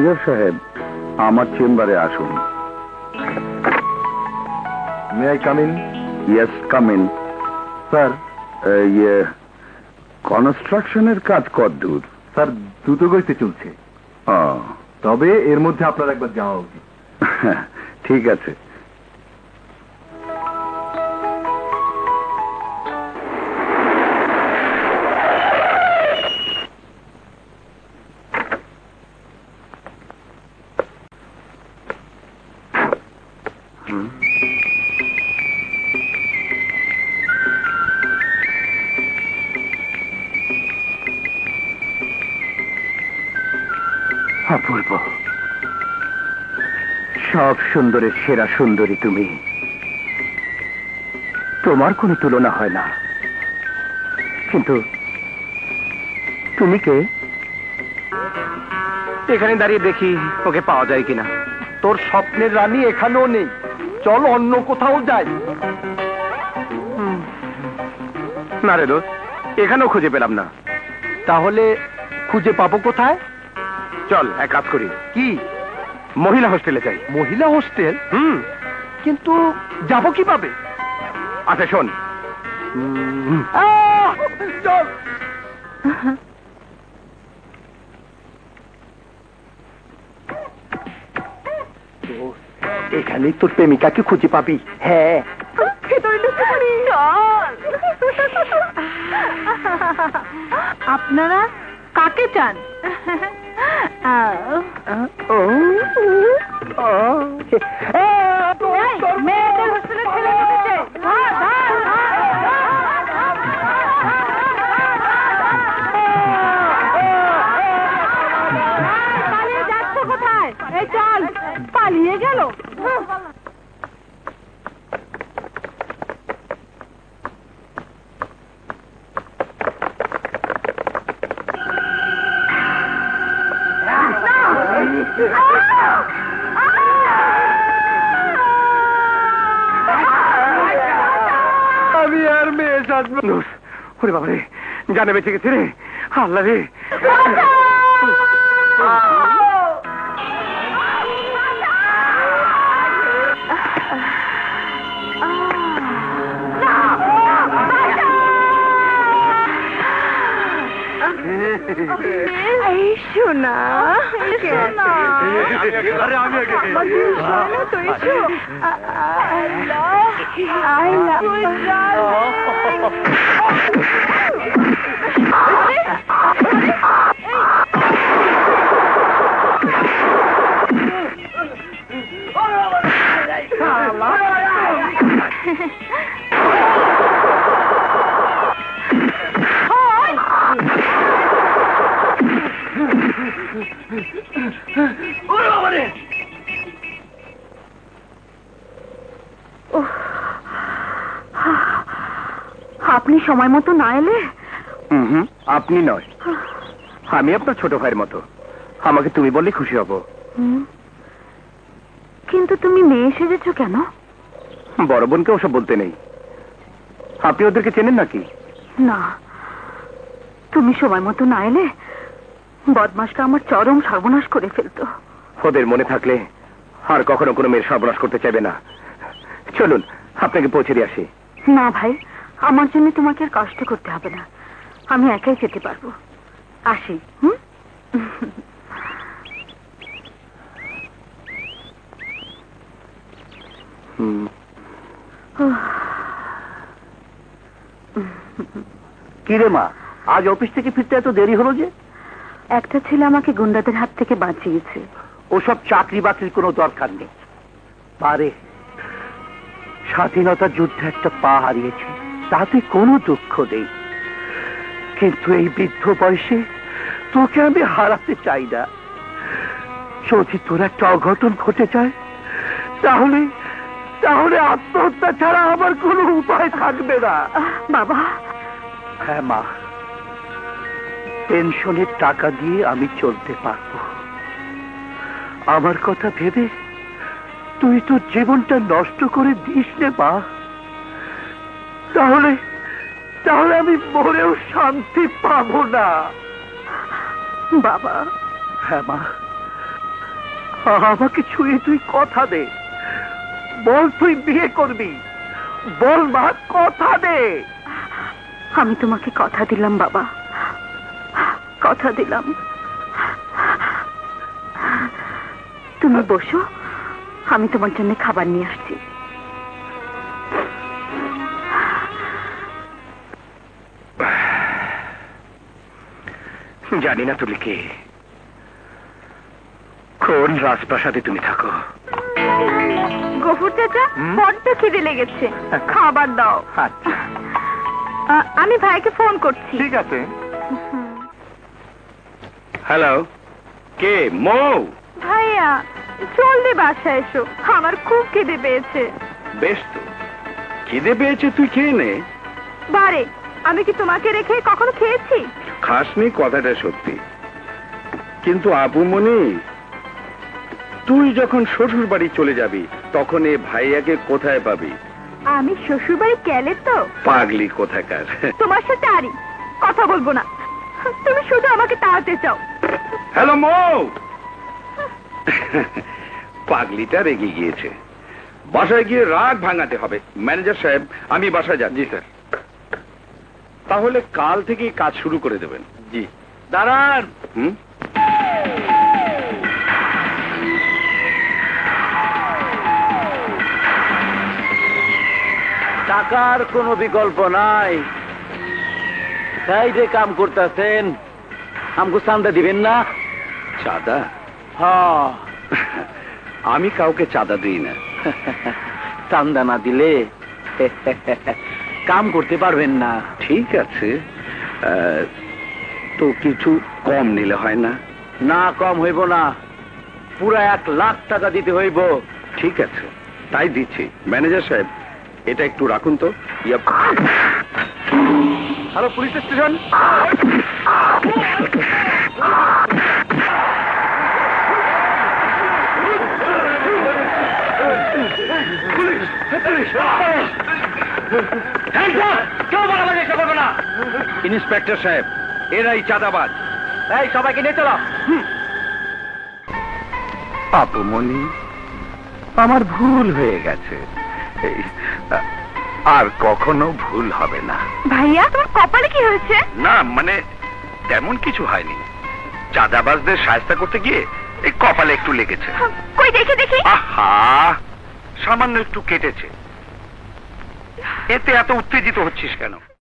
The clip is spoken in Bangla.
কাউন্সিলর সাহেব, আমার চেম্বারে আসুন। May I come in? Yes, come in. Sir, কনস্ট্রাকশনের কাজ কতদূর? স্যার দ্রুত গতিতে চলছে, তবে এর মধ্যে আপনার একবার যাওয়া উচিত। ঠিক আছে। অপূর্ব, সব সুন্দরের সেরা সুন্দরী তুমি। তোমার কোনো তুলনা হয় না। কিন্তু তুমি কে? এখানে দাঁড়িয়ে দেখি ওকে পাওয়া যায় কিনা। তোর স্বপ্নের রানী এখানেও নেই, চল অন্য কোথাও যাই। না রে দোস্ত, এখানেও খুঁজে পেলাম না। তাহলে খুঁজে পাবো কোথায়? চল এক কাজ করি। কি? মহিলা হোস্টেলে যাই। মহিলা হোস্টেল? কিন্তু যাবো কিভাবে? আচ্ছা শোন, চল। এখানেই তোর প্রেমিকাকে খুঁজে পাবি। হ্যাঁ, আপনারা কাকে চান? মেয়েদের হোস্টেলে ছেলে এসেছে। পালিয়ে যাচ্ছ কোথায়? এই চল, পালিয়ে গেল। আমি আর মেয়ে সাজবো। ওরে বাবা রে, জানে বেঁচে গেছে রে। আল্লাহ রে। এই শোনা, আপনি সময় মতো না এলে? আপনি নয়, আমি আপনার ছোট ভাইয়ের মতো। আমাকে তুমি বললে খুশি হব। কিন্তু তুমি মেয়ে সেজেছো কেন? বড় বোনকে ওসব বলতে নেই। আপনি ওদেরকে চেনেন নাকি? না, তুমি সময় মতো না এলে বদমাশটা আমার চরম সর্বনাশ করে ফেলতো। ওদের মনে থাকলে আর কখনো কোনো মেয়ের সর্বনাশ করতে চাইবে না। চলুন আপনাকে পৌঁছে দিয়ে আসি। না ভাই, আমার জন্য তোমাকে আর কষ্ট করতে হবে না, আমি একাই যেতে পারবো। আসি। কি রে মা, আজ অফিস থেকে ফিরতে এত দেরি হলো যে? একটা ছেলে আমাকে গুন্ডাদের হাত থেকে বাঁচিয়েছে। ওসব চাকরি বাকরির কোনো দরকার নেই। পারে স্বাধীনতা যুদ্ধে একটা পা হারিয়েছে, তাতে কোনো দুঃখ নেই। কিন্তু এই বৃদ্ধ বয়সে তোকে আমি হারাতে চাই না। যদি তোর একটা অঘটন ঘটে যায় তাহলে তাহলে আত্মহত্যা ছাড়া আমার কোনো উপায় থাকবে না। বাবা। হ্যাঁ মা, পেনশনের টাকা দিয়ে আমি চলতে পারবো। আমার কথা ভেবে তুই তোর জীবনটা নষ্ট করে দিস নে মা। তাহলে তাহলে আমি মরেও শান্তি পাবো না। বাবা। হ্যাঁ মা, আমাকে ছুঁয়ে তুই কথা দে, বল তুই বিয়ে করবি, বল মা, কথা দে। আমি তোমাকে কথা দিলাম বাবা, কথা দিলাম। তুমি বসো, আমি তোমার জন্য খাবার নিয়ে আসছি। জানি না তুমি কে, কোন রাজপ্রাসাদে তুমি থাকো। গফুর চাচা, বড্ড খিদে লেগেছে, খাবার দাও। আচ্ছা আমি ভাইকে ফোন করছি। ঠিক আছে। হ্যালো, কে? মৌ? ভাইয়া জলদি বাসায় এসো, আমার খুব খিদে পেয়েছে। বেশ তো, খিদে পেয়েছে, তুই খেয়ে নে। বারে, আমি কি তোমাকে রেখে কখনো খেয়েছি? খাসনি, কথাটা সত্যি, কিন্তু আপুমনি, তুই যখন শ্বশুর বাড়ি চলে যাবি তখন এ ভাইয়াকে কোথায় পাবি? আমি শ্বশুর বাড়ি গেলে তো পাগলি কোথাকার। তোমার সাথে আরই কথা বলবো না, তুমি শুধু আমাকে তাড়াতে চাও। হ্যালো মৌ। পাগলিটা রেগে গিয়েছে, বাসায় গিয়ে রাগ ভাঙাতে হবে। ম্যানেজার সাহেব, আমি বাসায় যাচ্ছি। স্যার, তাহলে কাল থেকে কাজ শুরু করে দেবেন। জি। দাঁড়ান। হুম? টাকার কোনো বিকল্প নাই, সাইডে কাম করতেছেন, আমাকে চান্দা দিবেন না? চাঁদা? হ্যাঁ। আমি কাউকে চাঁদা দিই না। চান্দা না দিলে কাম করতে পারবেন না। ঠিক আছে, তো কিছু কম নিলে হয় না? না, কম হইব না, পুরা 1 লাখ টাকা দিতে হইব। ঠিক আছে, তাই দিচ্ছি। ম্যানেজার সাহেব, এটা একটু রাখুন তো। Hello, police station. ইন্সপেক্টর সাহেব, এরাই চাঁদাবাজ। এই, সবাইকে নিয়ে চলো। আপুমনি, আমার ভুল হয়ে গেছে, আর কখনো ভুল হবে না। ভাইয়া, তোমার কপালে কি হয়েছে? না মানে তেমন কিছু হয়নি, চাঁদাবাজদের সাহায্য করতে গিয়ে এই কপালে একটু লেগেছে। কই দেখে দেখি। আহা, সামান্য একটু কেটেছে, এতে এত উত্তেজিত হচ্ছিস কেন?